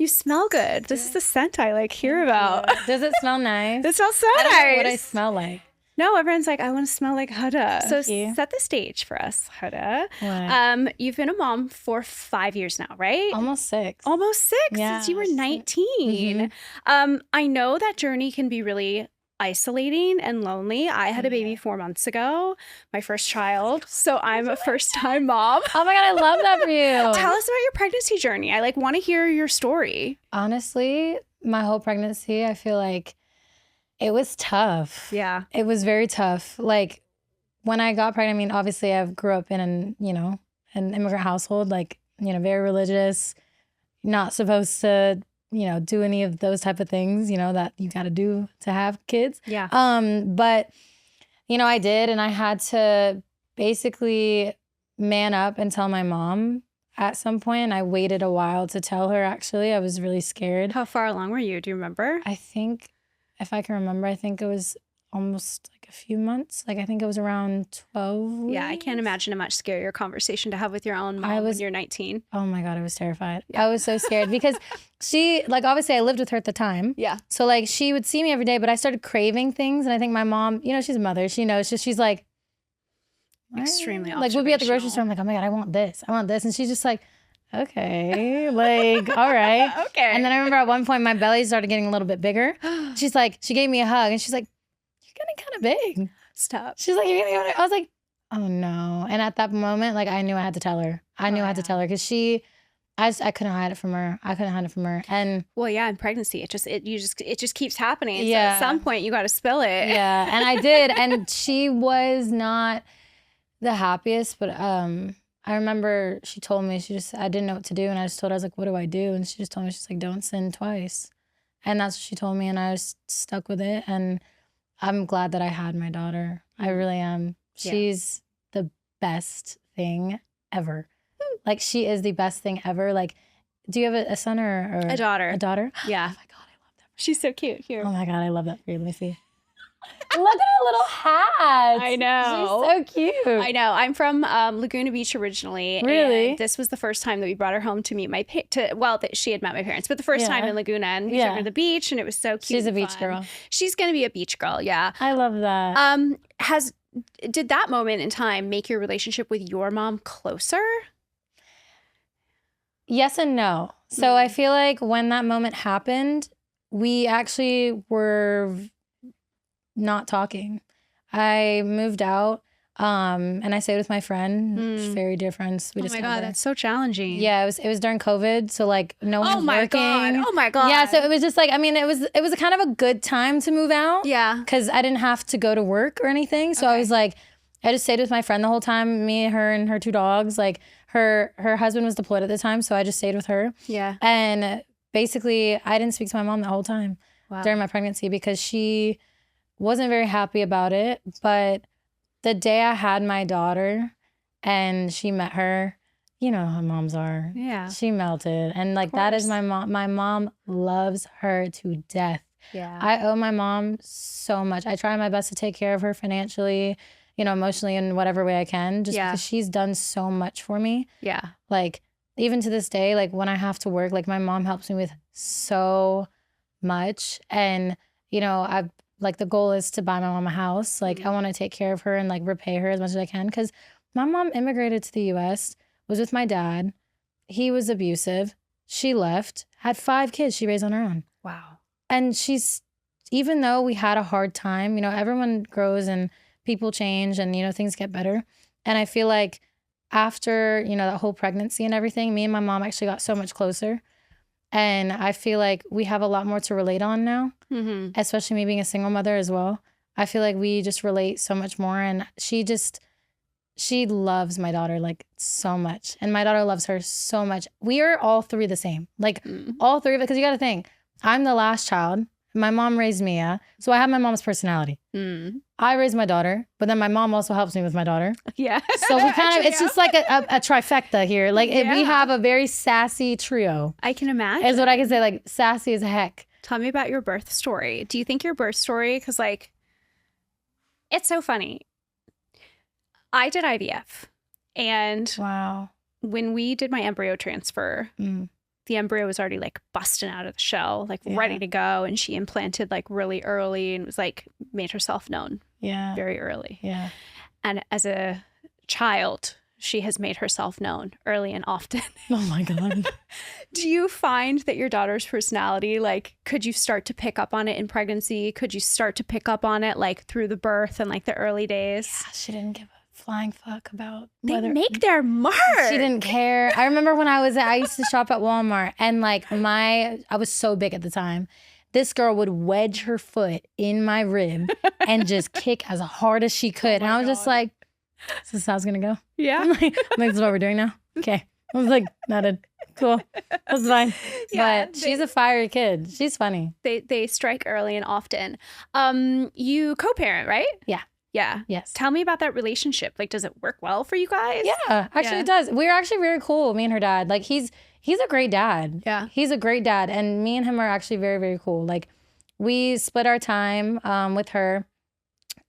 you smell good. This is the scent I hear about. Does it smell nice? It smells so I don't know nice. what I smell like. No, everyone's like, I want to smell like Huda. So you. set the stage for us, Huda. What? You've been a mom for 5 years now, right? Almost 6. Almost 6 since you were 19. I know that journey can be really isolating and lonely. I had a baby 4 months ago, my first child. So I'm a first-time mom. Oh my God, I love that for you. Tell us about your pregnancy journey. I want to hear your story. Honestly, my whole pregnancy, I feel like it was tough. Yeah. It was very tough. Like when I got pregnant, I mean, obviously I grew up in an immigrant household, very religious, not supposed to, do any of those type of things, that you got to do to have kids. Yeah. But, I did, and I had to basically man up and tell my mom at some point. I waited a while to tell her, actually. I was really scared. How far along were you? Do you remember? I think, if I can remember, I think it was almost a few months. I think it was around 12 weeks. Yeah, I can't imagine a much scarier conversation to have with your own mom when you're 19. Oh my God, I was terrified. Yeah. I was so scared because she, obviously I lived with her at the time. Yeah. So she would see me every day, but I started craving things. And I think my mom, she's a mother. She knows. She's like, extremely we'll be at the grocery store. I'm like, oh my God, I want this. I want this. And she's just like, okay, all right. Okay. And then I remember at one point my belly started getting a little bit bigger. She's like, she gave me a hug and she's like, you're getting kind of big. Stop. She's like, you're getting kind of, I was like, oh no. And at that moment, I knew I had to tell her. I had to tell her because I couldn't hide it from her. And well, yeah, in pregnancy, it just keeps happening. Yeah. So at some point you got to spill it. Yeah. And I did. And she was not the happiest, but, I remember she told me, I didn't know what to do. And I just told her, I was like, what do I do? And she just told me, she's like, don't sin twice. And that's what she told me. And I was stuck with it. And I'm glad that I had my daughter. I really am. Yeah. She's the best thing ever. She is the best thing ever. Do you have a son or a daughter? A daughter? Yeah. Oh my God, I love that. She's so cute. Here. Oh my God, I love that for you. Let me see. Look at her little hat. I know. She's so cute. I know. I'm from Laguna Beach originally. Really? And this was the first time that we brought her home to meet she had met my parents, but the first time in Laguna, and we took her to the beach, and it was so cute. She's a beach girl. She's going to be a beach girl. Yeah. I love that. Did that moment in time make your relationship with your mom closer? Yes and no. So I feel like when that moment happened, we actually were not talking. I moved out and I stayed with my friend, very dear friends. Oh my God, that's so challenging. Yeah, it was during COVID, so no one was working. Oh my God. Yeah, so it was just it was a kind of a good time to move out. Yeah. Because I didn't have to go to work or anything. So I was I just stayed with my friend the whole time, me, her, and her 2 dogs. Her husband was deployed at the time, so I just stayed with her. Yeah. And basically, I didn't speak to my mom the whole time during my pregnancy because she wasn't very happy about it. But the day I had my daughter and she met her, you know how moms are. Yeah. She melted. And that is my mom. My mom loves her to death. Yeah. I owe my mom so much. I try my best to take care of her financially, emotionally, in whatever way I can, just because she's done so much for me. Yeah. Even to this day, when I have to work, my mom helps me with so much. And, I've the goal is to buy my mom a house. I want to take care of her and repay her as much as I can. Because my mom immigrated to the US, was with my dad. He was abusive. She left, had 5 kids she raised on her own. Wow. And even though we had a hard time, everyone grows and people change and, things get better. And I feel like after, that whole pregnancy and everything, me and my mom actually got so much closer. And I feel like we have a lot more to relate on now, especially me being a single mother as well. I feel like we just relate so much more. And she loves my daughter so much. And my daughter loves her so much. We are all 3 the same, all 3 of it. Because you got to think, I'm the last child. My mom raised Mia. So I have my mom's personality. I raised my daughter, but then my mom also helps me with my daughter. Yeah. So we kind of, it's just a trifecta here. We have a very sassy trio. I can imagine. Is what I can say, sassy as heck. Tell me about your birth story. Do you think your birth story, because it's so funny. I did IVF. And wow, when we did my embryo transfer, the embryo was already like busting out of the shell, like ready to go. And she implanted like really early and was like made herself known very early. Yeah. And as a child, she has made herself known early and often. Oh my God. Do you find that your daughter's personality, like, could you start to pick up on it in pregnancy? Could you start to pick up on it like through the birth and like the early days? Yeah, she didn't give a flying fuck about whether they make their mark. She didn't care. I remember when I used to shop at Walmart, and like I was so big at the time. This girl would wedge her foot in my rib and just kick as hard as she could. And I was just like, is this how it's gonna go? Yeah. I'm like, this is what we're doing now? Okay. I was like, nodded. Cool. That's fine. Yeah, but she's a fiery kid. She's funny. They strike early and often. You co-parent, right? Yeah. Yeah. Yes. Tell me about that relationship. Like, does it work well for you guys? Yeah, actually it does. We're actually very cool, me and her dad. Like he's a great dad. Yeah. He's a great dad. And me and him are actually very, very cool. Like we split our time with her,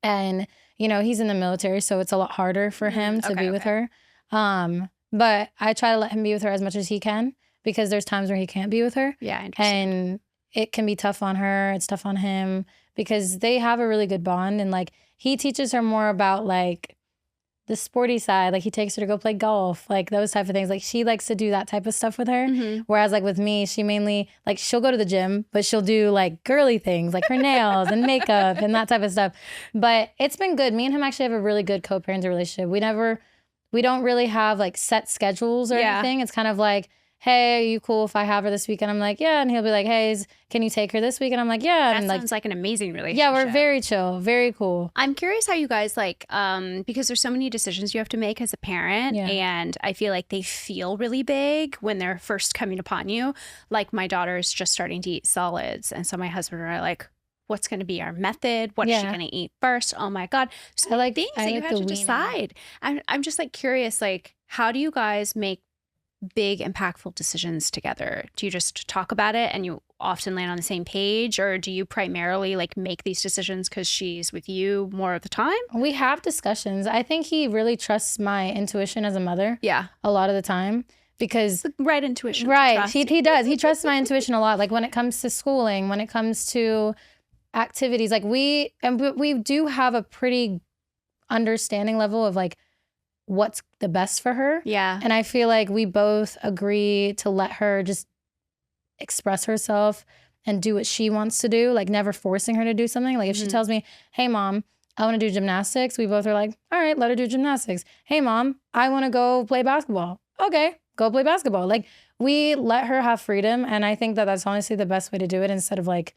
and he's in the military, so it's a lot harder for him to be with her. But I try to let him be with her as much as he can, because there's times where he can't be with her. Yeah, I understand. And it can be tough on her. It's tough on him, because they have a really good bond. And like he teaches her more about like the sporty side. Like he takes her to go play golf, like those type of things. Like she likes to do that type of stuff with her. Mm-hmm. Whereas like with me, she mainly like she'll go to the gym, but she'll do like girly things like her nails and makeup and that type of stuff. But it's been good. Me and him actually have a really good co-parenting relationship. We don't really have like set schedules or anything. It's kind of like, hey, are you cool if I have her this weekend? I'm like, yeah. And he'll be like, hey, can you take her this week? And I'm like, yeah. That and sounds like an amazing relationship. Yeah, we're very chill, very cool. I'm curious how you guys like, because there's so many decisions you have to make as a parent. Yeah. And I feel like they feel really big when they're first coming upon you. Like my daughter's just starting to eat solids. And so my husband and I are like, what's going to be our method? What is she going to eat first? Oh my God. So I like things that you have to decide. I'm just like curious, like, how do you guys make big, impactful decisions together? Do you just talk about it and you often land on the same page, or do you primarily like make these decisions because she's with you more of the time? We have discussions. I think he really trusts my intuition as a mother. Yeah. A lot of the time. Because right intuition. Right. He does. He trusts my intuition a lot. Like when it comes to schooling, when it comes to activities, like we do have a pretty understanding level of like what's the best for her. Yeah. And I feel like we both agree to let her just express herself and do what she wants to do, like never forcing her to do something. Like if she tells me, hey mom, I want to do gymnastics, we both are like, all right, let her do gymnastics. Hey mom, I want to go play basketball. Okay, go play basketball. Like we let her have freedom. And I think that that's honestly the best way to do it, instead of like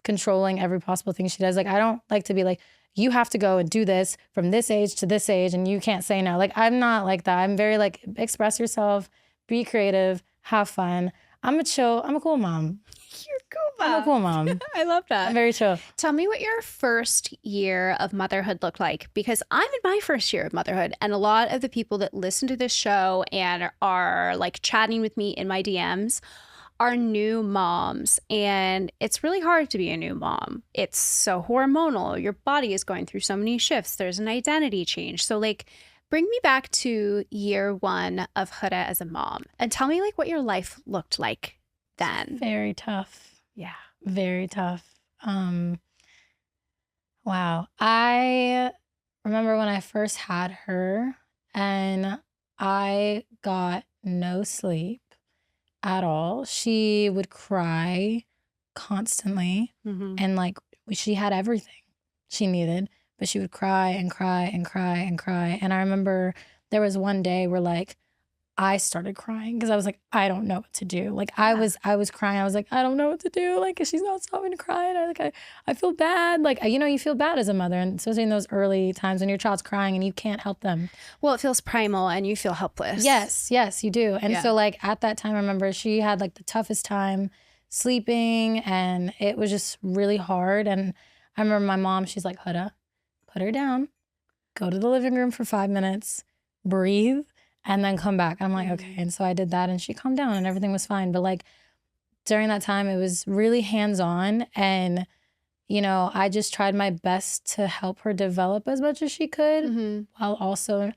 controlling every possible thing she does. Like I don't like to be like, you have to go and do this from this age to this age and you can't say no. Like I'm not like that. I'm very like, express yourself, be creative, have fun. I'm a cool mom. You're a cool mom. I'm a cool mom. I love that. I'm very chill. Tell me what your first year of motherhood looked like, because I'm in my first year of motherhood, and a lot of the people that listen to this show and are like chatting with me in my DMs are new moms, and it's really hard to be a new mom. It's so hormonal. Your body is going through so many shifts. There's an identity change. So like, bring me back to year one of Huda as a mom and tell me like what your life looked like then. Very tough. Yeah. Very tough. Wow. I remember when I first had her and I got no sleep at all. She would cry constantly. And like she had everything she needed, but she would cry and cry and cry and cry. And I remember there was one day where like I started crying because I was like, I don't know what to do. Like I was crying. I was like, I don't know what to do. Like she's not stopping to cry. And I feel bad. Like, you feel bad as a mother, and especially in those early times when your child's crying and you can't help them. Well, it feels primal and you feel helpless. Yes, you do. And so like at that time, I remember she had like the toughest time sleeping, and it was just really hard. And I remember my mom, she's like, Huda, put her down, go to the living room for 5 minutes, breathe, and then come back. I'm like, okay. And so I did that and she calmed down and everything was fine. But like during that time, it was really hands-on. And, I just tried my best to help her develop as much as she could while also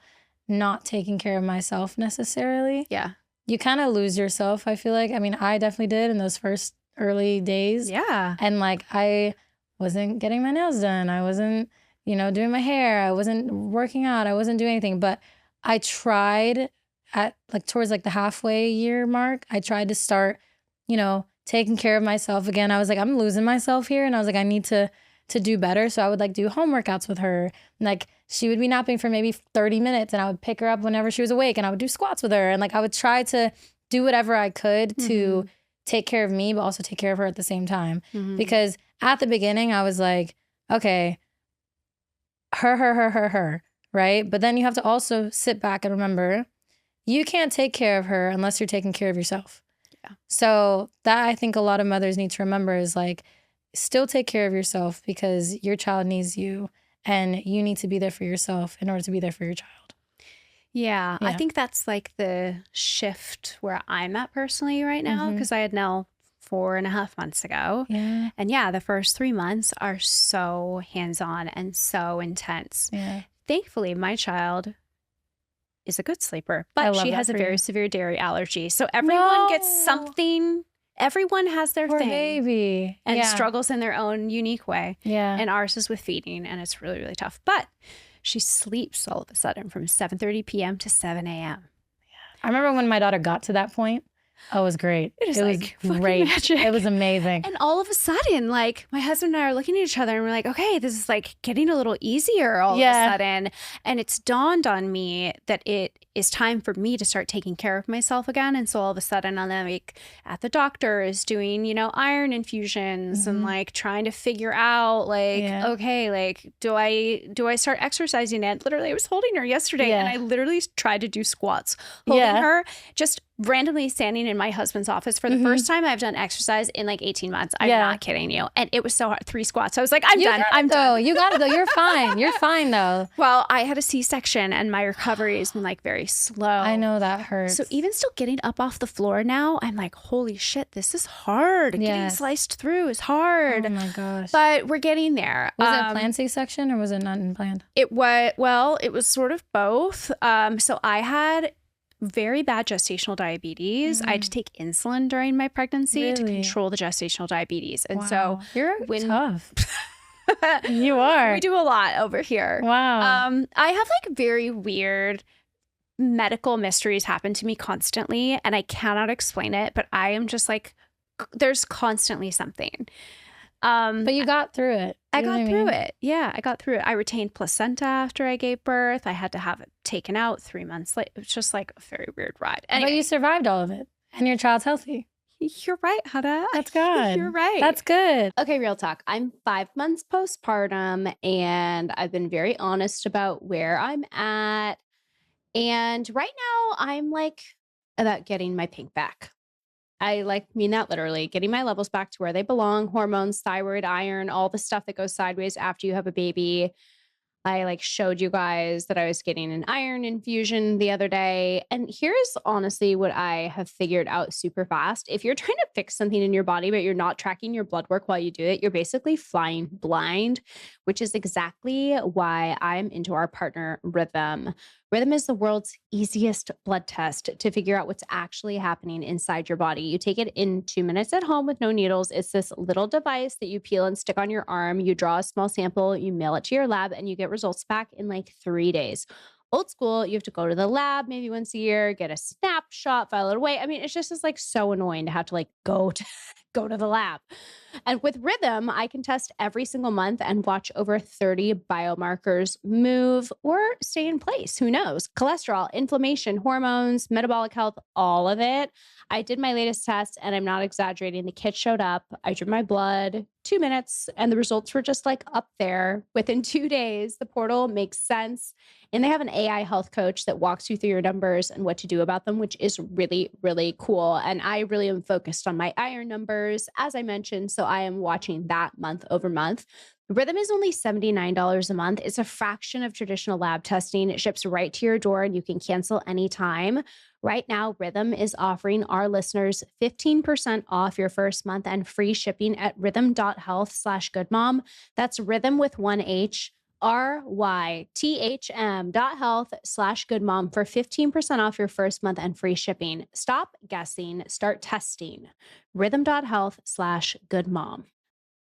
not taking care of myself necessarily. Yeah. you kind of lose yourself, I feel like. I mean, I definitely did in those first early days. Yeah. And like, I wasn't getting my nails done. I wasn't, doing my hair. I wasn't working out. I wasn't doing anything. But I tried at like towards like the halfway year mark, I tried to start, taking care of myself again. I was like, I'm losing myself here. And I was like, I need to do better. So I would like do home workouts with her. And like she would be napping for maybe 30 minutes and I would pick her up whenever she was awake and I would do squats with her. And like I would try to do whatever I could to take care of me, but also take care of her at the same time. Because at the beginning I was like, okay, her, right? But then you have to also sit back and remember, you can't take care of her unless you're taking care of yourself. Yeah. So that I think a lot of mothers need to remember is like, still take care of yourself because your child needs you and you need to be there for yourself in order to be there for your child. Yeah. I think that's like the shift where I'm at personally right now because I had Nell 4.5 months ago. Yeah. And yeah, the first 3 months are so hands-on and so intense. Yeah. Thankfully, my child is a good sleeper, but she has a very severe dairy allergy. So everyone gets something. Everyone has their Poor thing baby. and struggles in their own unique way. Yeah. And ours is with feeding, and it's really, really tough. But she sleeps all of a sudden from 7:30 p.m. to 7 a.m. I remember when my daughter got to that point. Oh, it was great. It was great. Magic. It was amazing. And all of a sudden, like my husband and I are looking at each other and we're like, okay, this is like getting a little easier all of a sudden. And it's dawned on me that it is time for me to start taking care of myself again. And so all of a sudden I'm like at the doctor's doing, iron infusions and like trying to figure out like, okay, like do I start exercising it? Literally, I was holding her yesterday and I literally tried to do squats holding her, just randomly standing in my husband's office for the first time I've done exercise in like 18 months. I'm not kidding you. And it was so hard. 3 squats. I was like, I'm done. I'm done. You got it though. You're fine. You're fine though. Well, I had a C-section and my recovery has been like very slow. I know that hurts. So even still getting up off the floor now, I'm like, holy shit, this is hard. Getting sliced through is hard. Oh my gosh. But we're getting there. Was it a planned C-section or was it not planned? It was sort of both. So I had very bad gestational diabetes. I had to take insulin during my pregnancy to control the gestational diabetes. And so you're tough. You are. We do a lot over here. Wow. I have like very weird medical mysteries happen to me constantly and I cannot explain it, but I am just like, there's constantly something. But you got through it. I got through it. Yeah, I got through it. I retained placenta after I gave birth. I had to have it taken out 3 months later. It was just like a very weird ride. Anyway. But you survived all of it and your child's healthy. You're right, Huda. That's good. You're right. That's good. Okay, real talk. I'm 5 months postpartum and I've been very honest about where I'm at. And right now I'm like about getting my pink back. I mean that literally, getting my levels back to where they belong, hormones, thyroid, iron, all the stuff that goes sideways after you have a baby. I showed you guys that I was getting an iron infusion the other day. And here's honestly what I have figured out super fast. If you're trying to fix something in your body, but you're not tracking your blood work while you do it, you're basically flying blind, which is exactly why I'm into our partner Rhythm. Rhythm is the world's easiest blood test to figure out what's actually happening inside your body. You take it in 2 minutes at home with no needles. It's this little device that you peel and stick on your arm. You draw a small sample, you mail it to your lab, and you get results back in 3 days. Old school, you have to go to the lab maybe once a year, get a snapshot, file it away. I mean, it's just so annoying to have to go to the lab. And with Rhythm, I can test every single month and watch over 30 biomarkers move or stay in place. Who knows? Cholesterol, inflammation, hormones, metabolic health, all of it. I did my latest test and I'm not exaggerating. The kit showed up. I drew my blood, 2 minutes, and the results were just up there within 2 days. The portal makes sense. And they have an AI health coach that walks you through your numbers and what to do about them, which is really, really cool. And I really am focused on my iron numbers, as I mentioned. So I am watching that month over month. Rhythm is only $79 a month. It's a fraction of traditional lab testing. It ships right to your door and you can cancel anytime. Right now, Rhythm is offering our listeners 15% off your first month and free shipping at rhythm.health/goodmom. That's Rhythm with 1 H. rythm.health/goodmom for 15% off your first month and free shipping. Stop guessing, start testing. Rhythm.health/goodmom.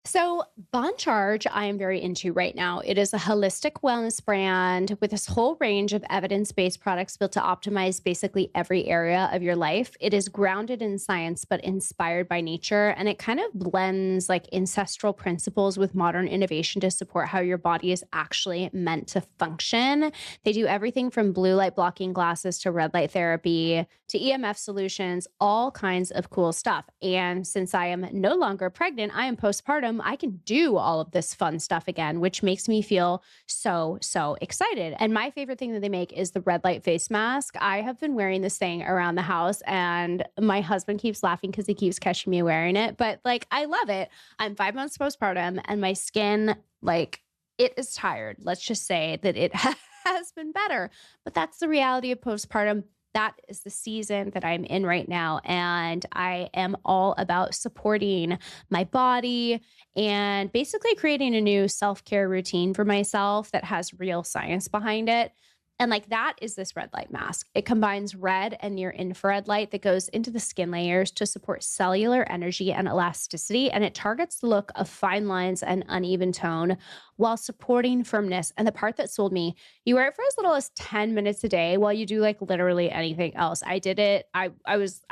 So, Bon Charge, I am very into right now. It is a holistic wellness brand with this whole range of evidence based products built to optimize basically every area of your life. It is grounded in science, but inspired by nature. And it kind of blends like ancestral principles with modern innovation to support how your body is actually meant to function. They do everything from blue light blocking glasses to red light therapy to EMF solutions, all kinds of cool stuff. And since I am no longer pregnant, I am postpartum, I can do all of this fun stuff again, which makes me feel so excited. And my favorite thing that they make is the red light face mask. I have been wearing this thing around the house and my husband keeps laughing because he keeps catching me wearing it. But like, I love it. I'm 5 months postpartum and my skin, like, it is tired. Let's just say that it has been better. But that's the reality of postpartum. That is the season that I'm in right now. And I am all about supporting my body and basically creating a new self care routine for myself that has real science behind it. And like that is this red light mask. It combines red and near infrared light that goes into the skin layers to support cellular energy and elasticity. And it targets the look of fine lines and uneven tone while supporting firmness. And the part that sold me, you wear it for as little as 10 minutes a day while you do like literally anything else. I did it. I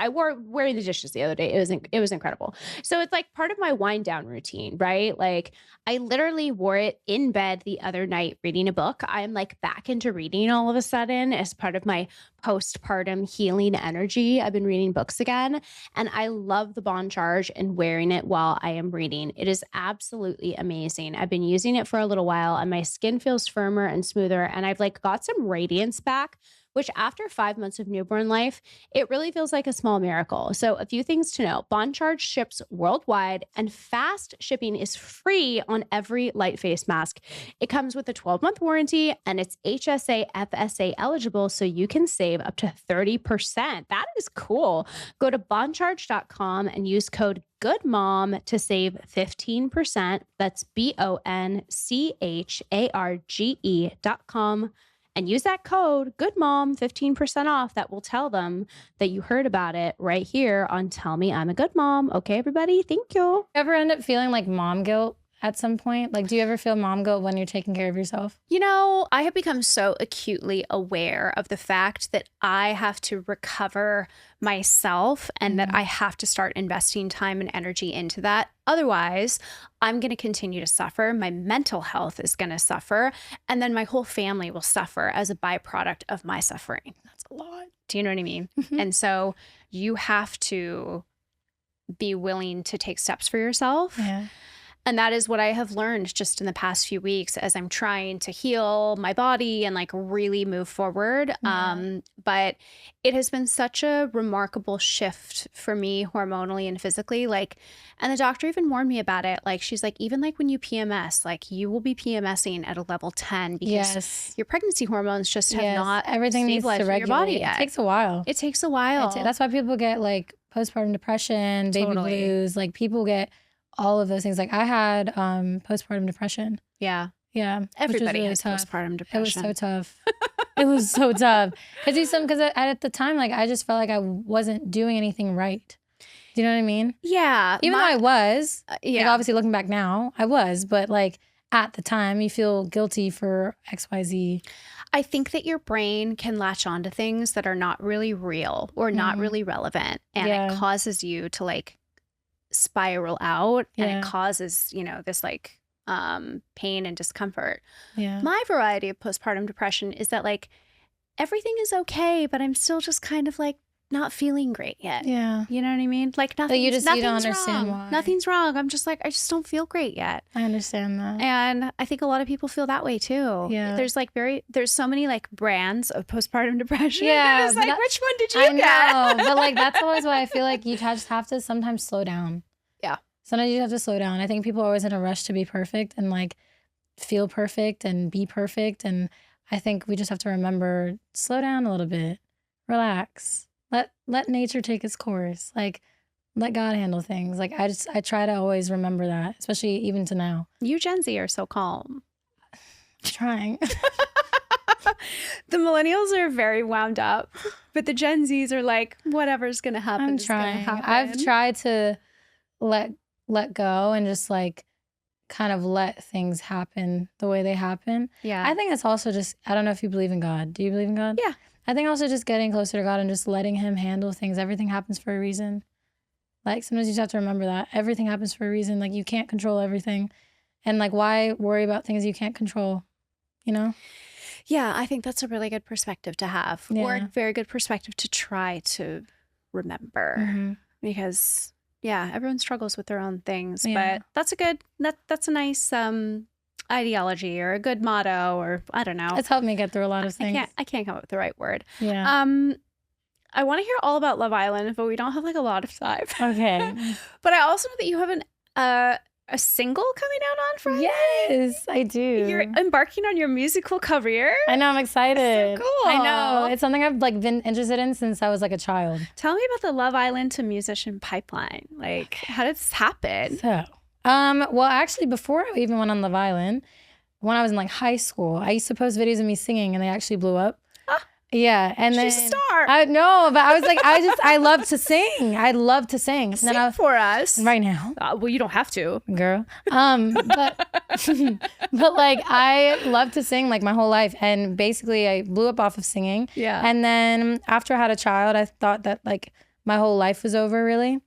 wore wearing the dishes the other day. It was incredible. So it's like part of my wind down routine, right? Like I literally wore it in bed the other night reading a book. I'm like back into reading all of a sudden as part of my postpartum healing energy. I've been reading books again and I love the Bon Charge and wearing it while I am reading. It is absolutely amazing. I've been using it for a little while and my skin feels firmer and smoother and I've like got some radiance back, which after 5 months of newborn life, it really feels like a small miracle. So a few things to know. Bon Charge ships worldwide and fast shipping is free on every light face mask. It comes with a 12-month warranty and it's HSA FSA eligible so you can save up to 30%. That is cool. Go to boncharge.com and use code GOODMOM to save 15%. That's BONCHARGE.com. And use that code GOODMOM, 15% off. That will tell them that you heard about it right here on Tell Me I'm a Good Mom. Okay, everybody, thank you. Ever end up feeling like mom guilt at some point? Like, do you ever feel mom guilt when you're taking care of yourself? You know, I have become so acutely aware of the fact that I have to recover myself and that I have to start investing time and energy into that. Otherwise, I'm going to continue to suffer. My mental health is going to suffer. And then my whole family will suffer as a byproduct of my suffering. That's a lot. Do you know what I mean? And so you have to be willing to take steps for yourself. Yeah. And that is what I have learned just in the past few weeks as I'm trying to heal my body and like really move forward. Yeah. But it has been such a remarkable shift for me hormonally and physically. Like, and the doctor even warned me about it. Like, she's like, even like when you PMS, like you will be PMSing at a level 10 because your pregnancy hormones just have not everything needs to stabilized in your body regulate. yet. It takes a while. It takes a while. That's why people get like postpartum depression, baby blues. Like people get all of those things. Like I had postpartum depression. Yeah. Yeah. Everybody really has tough. postpartum depression. It was so tough. It was so tough. Because at the time, like I just felt like I wasn't doing anything right. Do you know what I mean? Yeah. Even though I was, yeah. like obviously looking back now, I was, but like at the time you feel guilty for XYZ. I think that your brain can latch onto things that are not really real or not really relevant. And it causes you to like spiral out and it causes, you know, this like pain and discomfort. My variety of postpartum depression is that like everything is okay, but I'm still just kind of like not feeling great yet. Yeah. You know what I mean? Like nothing. You don't understand wrong. why. Nothing's wrong. I'm just like, I just don't feel great yet. I understand that. And I think a lot of people feel that way too. Yeah. There's so many like brands of postpartum depression. Yeah. It's like, which one did you get? I know. But like, that's always why I feel like you just have to sometimes slow down. Yeah. Sometimes you have to slow down. I think people are always in a rush to be perfect and like feel perfect and be perfect. And I think we just have to remember, slow down a little bit, relax. Let nature take its course. Like, let God handle things. Like, I try to always remember that, especially even to now. You Gen Z are so calm. Trying. The millennials are very wound up, but the Gen Zs are like, whatever's going to happen I'm is going to trying. happen. I've tried to let go and just like kind of let things happen the way they happen. Yeah. I think it's also just, I don't know if you believe in God. Do you believe in God? Yeah. I think also just getting closer to God and just letting him handle things. Everything happens for a reason. Like sometimes you just have to remember that everything happens for a reason. Like you can't control everything. And like, why worry about things you can't control? You know? Yeah, I think that's a really good perspective to have, or Yeah. a very good perspective to try to remember, Mhm. because yeah, everyone struggles with their own things, Yeah. but that's a nice ideology or a good motto, or I don't know. It's helped me get through a lot of things. I can't come up with the right word. Yeah. I want to hear all about Love Island, but we don't have like a lot of time. Okay. But I also know that you have a single coming out on Friday. Yes, I do. You're embarking on your musical career. I know, I'm excited. So cool. I know. It's something I've like been interested in since I was like a child. Tell me about the Love Island to musician pipeline. Like, how did this happen? So, well, actually, before I even went on Love Island, when I was in like high school, I used to post videos of me singing, and they actually blew up. Ah, Yeah, and she's then a star. I know, but I was like, I love to sing. I love to sing. Sing for us right now, well, you don't have to, girl. But but like I love to sing like my whole life, and basically I blew up off of singing. Yeah. And then after I had a child, I thought that like my whole life was over, really,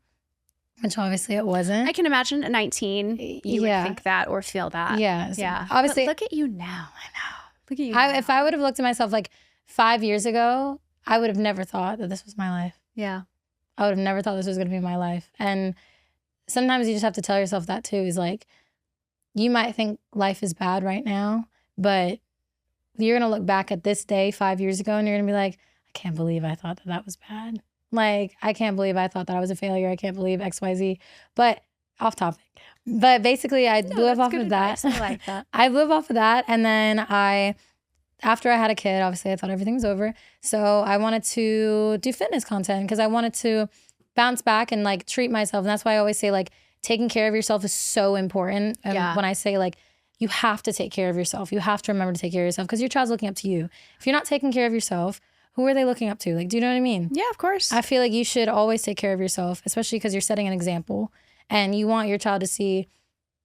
which obviously it wasn't. I can imagine at 19, you would think that or feel that. Yeah. Yeah. Obviously, but look at you now. I know. Look at you. If I would have looked at myself like 5 years ago, I would have never thought that this was my life. Yeah. I would have never thought this was going to be my life. And sometimes you just have to tell yourself that too, is like, you might think life is bad right now, but you're going to look back at this day 5 years ago and you're going to be like, I can't believe I thought that that was bad. Like, I can't believe I thought that I was a failure. I can't believe XYZ. But off topic. But basically, I blew up off of that. I like that. I blew up off of that. And then after I had a kid, obviously I thought everything was over. So I wanted to do fitness content because I wanted to bounce back and like treat myself. And that's why I always say like taking care of yourself is so important. And when I say like, you have to take care of yourself. You have to remember to take care of yourself because your child's looking up to you. If you're not taking care of yourself, who are they looking up to? Like, do you know what I mean? Yeah, of course. I feel like you should always take care of yourself, especially because you're setting an example and you want your child to see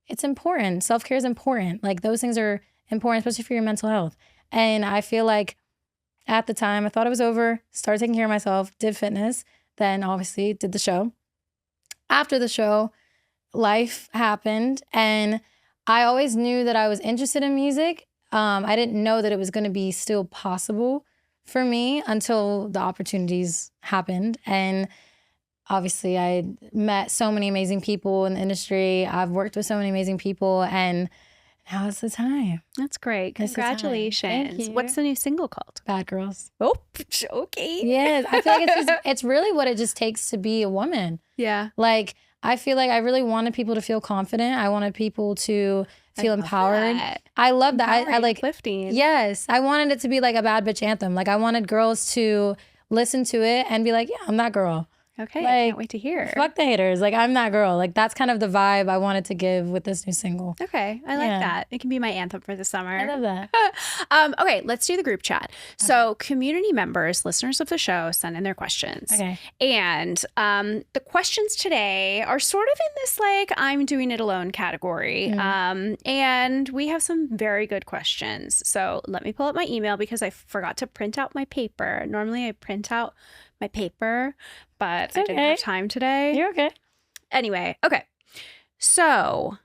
it's important. Self-care is important. Like those things are important, especially for your mental health. And I feel like at the time I thought it was over, started taking care of myself, did fitness, then obviously did the show. After the show, life happened and I always knew that I was interested in music. I didn't know that it was going to be still possible for me until the opportunities happened. And obviously I met so many amazing people in the industry. I've worked with so many amazing people and now it's the time. That's great. Congratulations. Thank you. What's the new single called? Bad Girls. Oh, okay. Yes. I feel like it's really what it just takes to be a woman. Yeah. Like, I feel like I really wanted people to feel confident. I wanted people to feel empowered. I love that. I like uplifting. Yes. I wanted it to be like a bad bitch anthem. Like I wanted girls to listen to it and be like, yeah, I'm that girl. Okay. Like, I can't wait to hear. Fuck the haters. Like I'm that girl. Like that's kind of the vibe I wanted to give with this new single. Okay. I like that. It can be my anthem for the summer. I love that. Okay, let's do the group chat. So community members, listeners of the show, send in their questions. Okay. And the questions today are sort of in this like I'm doing it alone category. And we have some very good questions. So let me pull up my email because I forgot to print out my paper. Normally I print out my paper, but I didn't have time today. You're okay. Anyway, okay. So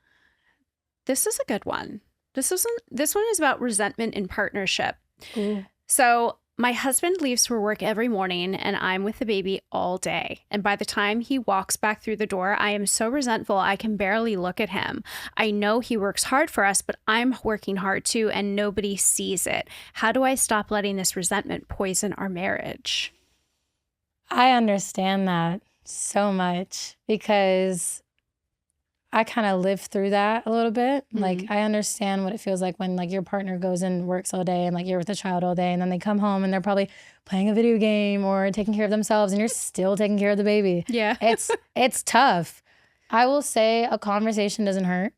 this is a good one. This one is about resentment in partnership. Ooh. So my husband leaves for work every morning and I'm with the baby all day. And by the time he walks back through the door, I am so resentful I can barely look at him. I know he works hard for us, but I'm working hard too and nobody sees it. How do I stop letting this resentment poison our marriage? I understand that so much because I kind of lived through that a little bit. Like I understand what it feels like when like your partner goes and works all day and like you're with a child all day and then they come home and they're probably playing a video game or taking care of themselves and you're still taking care of the baby. Yeah. It's tough. I will say a conversation doesn't hurt.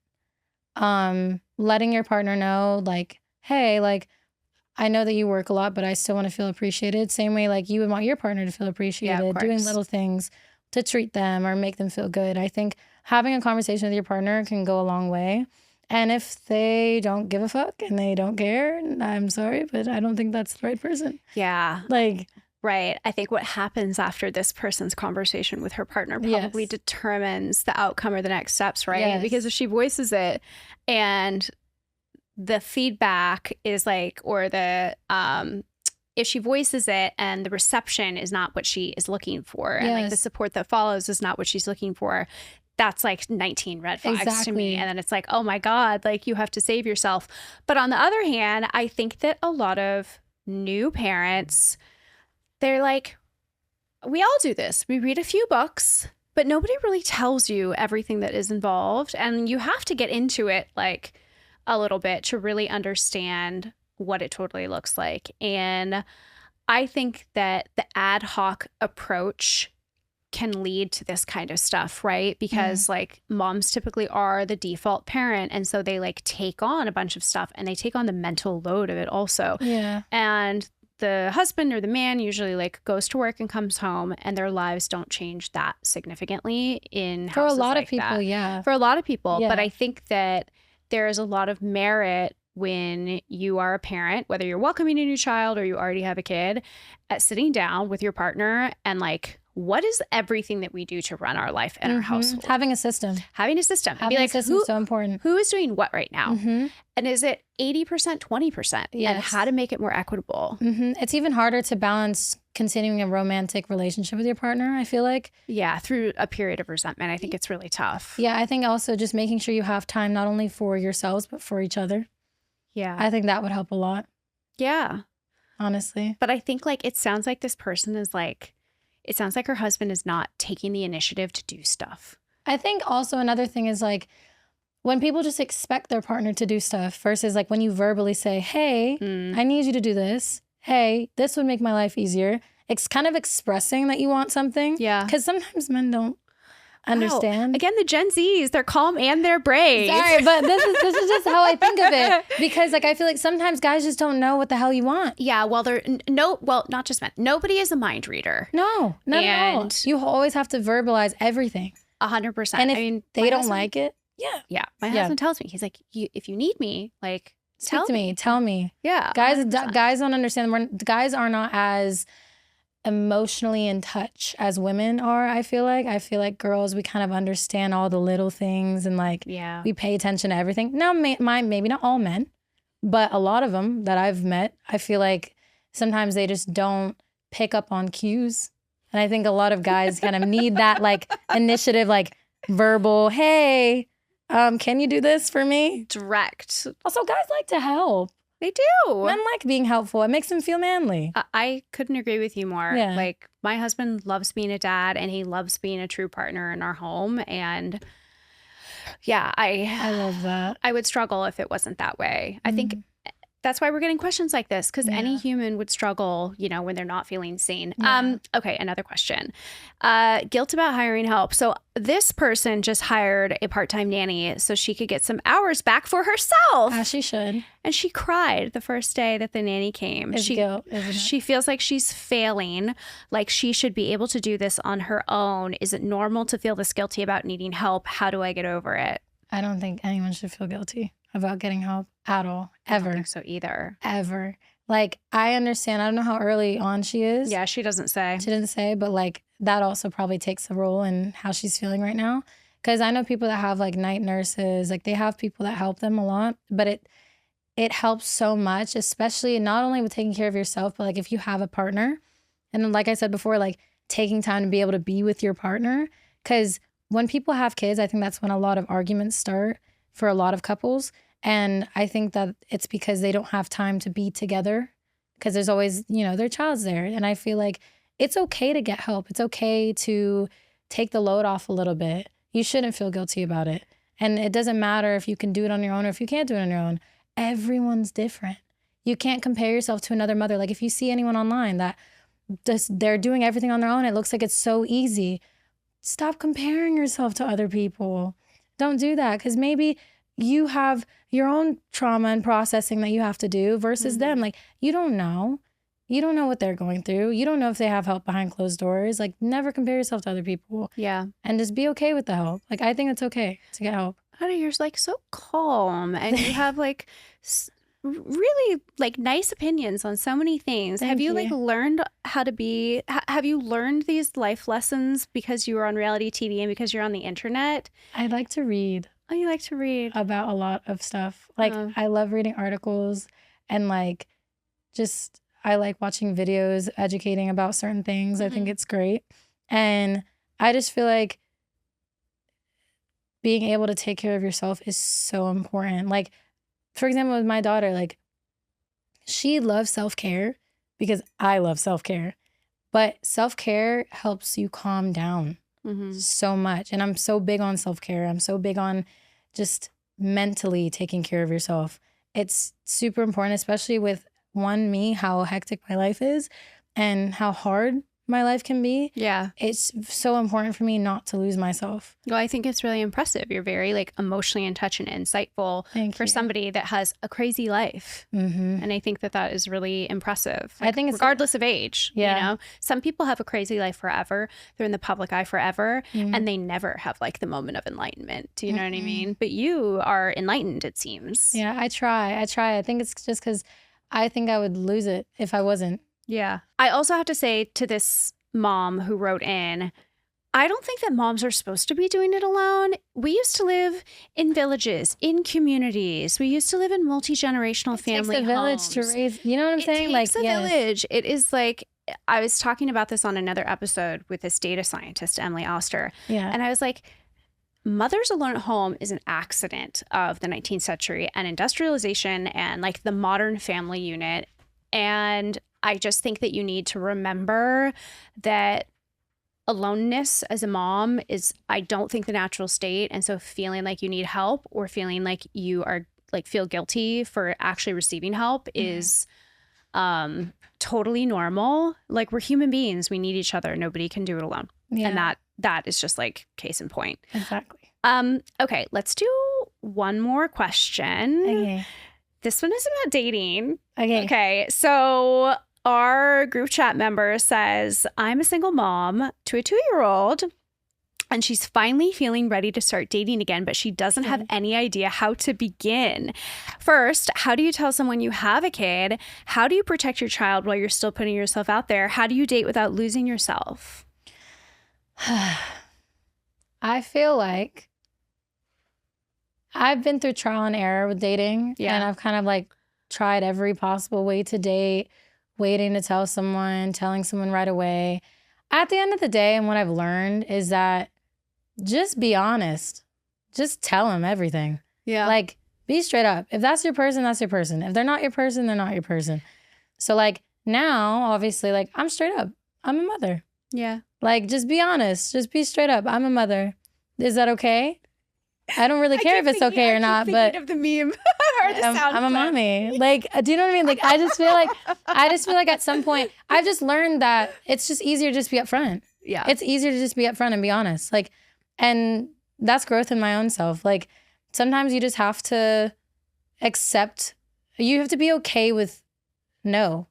Letting your partner know like, hey, like, I know that you work a lot, but I still want to feel appreciated. Same way, like, you would want your partner to feel appreciated, doing little things to treat them or make them feel good. I think having a conversation with your partner can go a long way. And if they don't give a fuck and they don't care, I'm sorry, but I don't think that's the right person. Yeah. Like, right. I think what happens after this person's conversation with her partner probably determines the outcome or the next steps, right? Yes. Because if she voices it and the feedback is like, or the, if she voices it and the reception is not what she is looking for, and like the support that follows is not what she's looking for, that's like 19 red flags to me. And then it's like, oh my God, like you have to save yourself. But on the other hand, I think that a lot of new parents, they're like, we all do this. We read a few books, but nobody really tells you everything that is involved. And you have to get into it like a little bit to really understand what it totally looks like. And I think that the ad hoc approach can lead to this kind of stuff, right? Because like moms typically are the default parent. And so they like take on a bunch of stuff and they take on the mental load of it also. Yeah. And the husband or the man usually like goes to work and comes home, and their lives don't change that significantly in for a houses lot like of people. that. Yeah. For a lot of people. Yeah. But I think that there is a lot of merit when you are a parent, whether you're welcoming a new child or you already have a kid, at sitting down with your partner and like, what is everything that we do to run our life and our household? Having a system. Having a system. Having a system is so important. Who is doing what right now? And is it 80%, 20%? Yes. And how to make it more equitable. It's even harder to balance continuing a romantic relationship with your partner, I feel like. Yeah, through a period of resentment. I think it's really tough. Yeah, I think also just making sure you have time not only for yourselves, but for each other. Yeah. I think that would help a lot. Yeah. Honestly. But I think like it sounds like this person is like, it sounds like her husband is not taking the initiative to do stuff. I think also another thing is like when people just expect their partner to do stuff versus like when you verbally say, hey, I need you to do this. Hey, this would make my life easier. It's kind of expressing that you want something. Yeah. Because sometimes men don't understand. Again, the Gen Zs, they're calm and they're brave. Sorry, but this is just how I think of it. Because like I feel like sometimes guys just don't know what the hell you want. Yeah, well, not just men. Nobody is a mind reader. No, not at all. You always have to verbalize everything. 100%. And if they don't like it, yeah. My husband tells me, he's like, if you need me, like, speak to me, tell me. Yeah, guys don't understand. Guys are not as emotionally in touch as women are. I feel like girls, we kind of understand all the little things and like we pay attention to everything. Now, maybe not all men, but a lot of them that I've met, I feel like sometimes they just don't pick up on cues. And I think a lot of guys kind of need that like initiative, like verbal, hey, can you do this for me? Direct. Also, guys like to help. They do. Men like being helpful. It makes them feel manly. I couldn't agree with you more. Yeah. Like my husband loves being a dad and he loves being a true partner in our home. And yeah, I love that. I would struggle if it wasn't that way. I think that's why we're getting questions like this, because any human would struggle, when they're not feeling seen. Yeah. Okay, another question. Guilt about hiring help. So this person just hired a part-time nanny so she could get some hours back for herself. As she should. And she cried the first day that the nanny came. It's guilt, isn't it? She feels like she's failing, like she should be able to do this on her own. Is it normal to feel this guilty about needing help? How do I get over it? I don't think anyone should feel guilty about getting help at all, ever. I don't think so either. Ever. Like, I understand. I don't know how early on she is. Yeah, she doesn't say. She didn't say, but like that also probably takes a role in how she's feeling right now. Because I know people that have like night nurses, like they have people that help them a lot, but it helps so much, especially not only with taking care of yourself, but like if you have a partner. And then, like I said before, like taking time to be able to be with your partner. Because when people have kids, I think that's when a lot of arguments start for a lot of couples. And I think that it's because they don't have time to be together because there's always, their child's there. And I feel like it's okay to get help. It's okay to take the load off a little bit. You shouldn't feel guilty about it. And it doesn't matter if you can do it on your own or if you can't do it on your own. Everyone's different. You can't compare yourself to another mother. Like if you see anyone online that they're doing everything on their own, it looks like it's so easy. Stop comparing yourself to other people. Don't do that, because maybe you have your own trauma and processing that you have to do versus them. Like, you don't know. You don't know what they're going through. You don't know if they have help behind closed doors. Like, never compare yourself to other people. Yeah. And just be okay with the help. Like, I think it's okay to get help. Huda, you're like so calm, and you have like really like nice opinions on so many things. Thank Have you you. like learned how to be, have you learned these life lessons because you were on reality TV and because you're on the internet? I like to read Oh, you like to read. about a lot of stuff. Like, I love reading articles and like just I like watching videos educating about certain things. I think it's great. And I just feel like being able to take care of yourself is so important. Like, for example, with my daughter, like, she loves self-care because I love self-care. But self-care helps you calm down so much. And I'm so big on self-care. I'm so big on just mentally taking care of yourself. It's super important, especially with me, how hectic my life is and how hard my life can be. Yeah. It's so important for me not to lose myself. Well, I think it's really impressive. You're very like emotionally in touch and insightful for somebody that has a crazy life. And I think that that is really impressive. Like, I think it's regardless of age, Yeah. you know, some people have a crazy life forever. They're in the public eye forever and they never have like the moment of enlightenment. Do you know what I mean? But you are enlightened, it seems. Yeah, I try. I think it's just because I think I would lose it if I wasn't. Yeah. I also have to say to this mom who wrote in, I don't think that moms are supposed to be doing it alone. We used to live in villages, in communities. We used to live in multi-generational family It takes a village homes. to raise, you know what I'm saying? It takes a yes. village. It is like, I was talking about this on another episode with this data scientist, Emily Oster. Yeah. And I was like, mothers alone at home is an accident of the 19th century and industrialization and like the modern family unit. And I just think that you need to remember that aloneness as a mom is, I don't think, the natural state. And so feeling like you need help or feeling like you are like feel guilty for actually receiving help is totally normal. Like, we're human beings. We need each other. Nobody can do it alone. Yeah. And that is just like case in point. Exactly. Okay, let's do one more question. Okay. This one is about dating. Okay. So our group chat member says, I'm a single mom to a 2-year-old, and she's finally feeling ready to start dating again, but she doesn't have any idea how to begin. First, how do you tell someone you have a kid? How do you protect your child while you're still putting yourself out there? How do you date without losing yourself? I feel like I've been through trial and error with dating. Yeah. And I've kind of like tried every possible way to date, waiting to tell someone, telling someone right away. At the end of the day, and what I've learned is that just be honest. Just tell them everything. Yeah. Like, be straight up. If that's your person, that's your person. If they're not your person, they're not your person. So like now, obviously, like, I'm straight up. I'm a mother. Yeah. Like, just be honest. Just be straight up. I'm a mother. Is that okay? I don't really care if it's okay or not, but of the meme. I'm a mommy. Like, do you know what I mean? Like, I just feel like at some point I've just learned that it's just easier to just be upfront. Yeah. It's easier to just be upfront and be honest. Like, and that's growth in my own self. Like, sometimes you just have to accept, you have to be okay with no.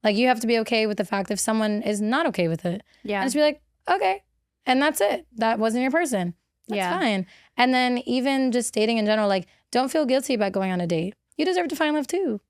Like, you have to be okay with the fact if someone is not okay with it. Yeah. And just be like, okay. And that's it. That wasn't your person. That's fine. And then even just dating in general, like, don't feel guilty about going on a date. You deserve to find love too.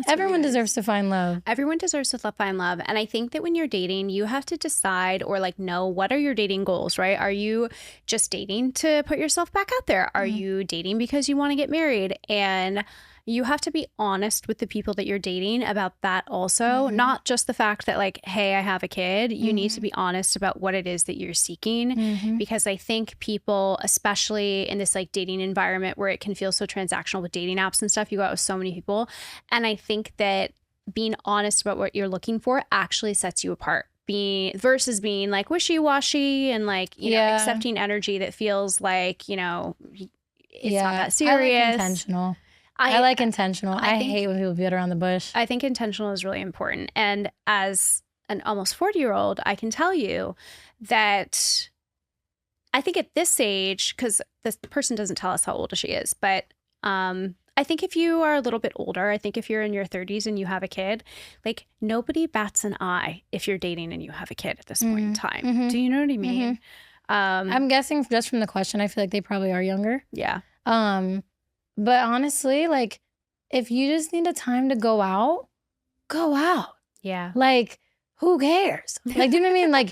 Everyone deserves to find love. Everyone deserves to find love. And I think that when you're dating, you have to decide or like know what are your dating goals, right? Are you just dating to put yourself back out there? Are you dating because you want to get married? And you have to be honest with the people that you're dating about that also. Not just the fact that like, hey, I have a kid. You need to be honest about what it is that you're seeking. Because I think people, especially in this like dating environment where it can feel so transactional with dating apps and stuff, you go out with so many people. And I think that being honest about what you're looking for actually sets you apart. Versus being like wishy-washy and like, you know, accepting energy that feels like, you know, it's not that serious. I like intentional. I like intentional. I hate when people beat around the bush. I think intentional is really important. And as an almost 40-year-old, I can tell you that I think at this age, because this person doesn't tell us how old she is, but I think if you are a little bit older, I think if you're in your 30s and you have a kid, like nobody bats an eye if you're dating and you have a kid at this point in time. Do you know what I mean? I'm guessing just from the question, I feel like they probably are younger. Yeah. But honestly, like if you just need a time to go out, go out. Yeah. Like, who cares? Like, do you know what I mean? Like,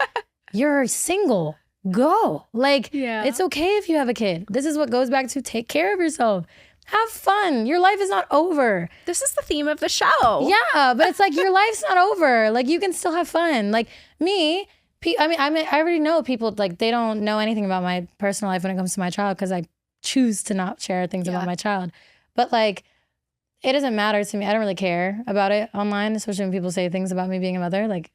you're single. Go. Like, it's okay if you have a kid. This is what goes back to take care of yourself. Have fun. Your life is not over. This is the theme of the show. Yeah, but it's like your life's not over. Like, you can still have fun. Like me, I already know people, like, they don't know anything about my personal life when it comes to my child because I choose to not share things about my child. But like, it doesn't matter to me. I don't really care about it online, especially when people say things about me being a mother. Like,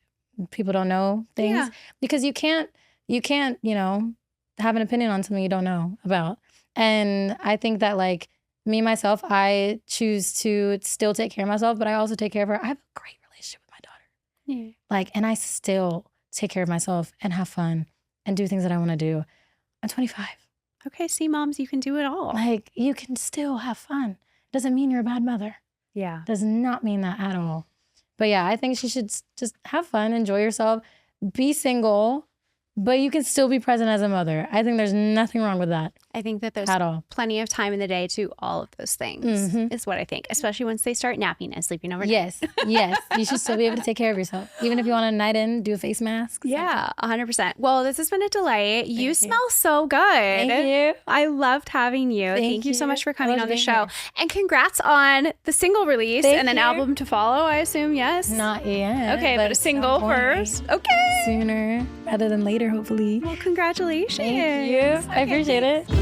people don't know things because you can't, you know, have an opinion on something you don't know about. And I think that, like, me, myself, I choose to still take care of myself, but I also take care of her. I have a great relationship with my daughter. Yeah. Like, and I still take care of myself and have fun and do things that I want to do. I'm 25. Okay, see, moms, you can do it all. Like, you can still have fun. Doesn't mean you're a bad mother. Yeah. Does not mean that at all. But yeah, I think she should just have fun, enjoy yourself, be single, but you can still be present as a mother. I think there's nothing wrong with that. I think that there's at all. Plenty of time in the day to all of those things is what I think, especially once they start napping and sleeping overnight. Yes. You should still be able to take care of yourself. Even if you want a night in, do a face mask. Yeah, 100%. Well, this has been a delight. You smell so good. Thank you. I loved having you. Thank you so much for coming on the show. Here. And congrats on the single release and an album to follow, I assume, yes? Not yet. Okay, but a single first. Okay. Sooner rather than later, hopefully. Well, congratulations. Thank you. I appreciate it.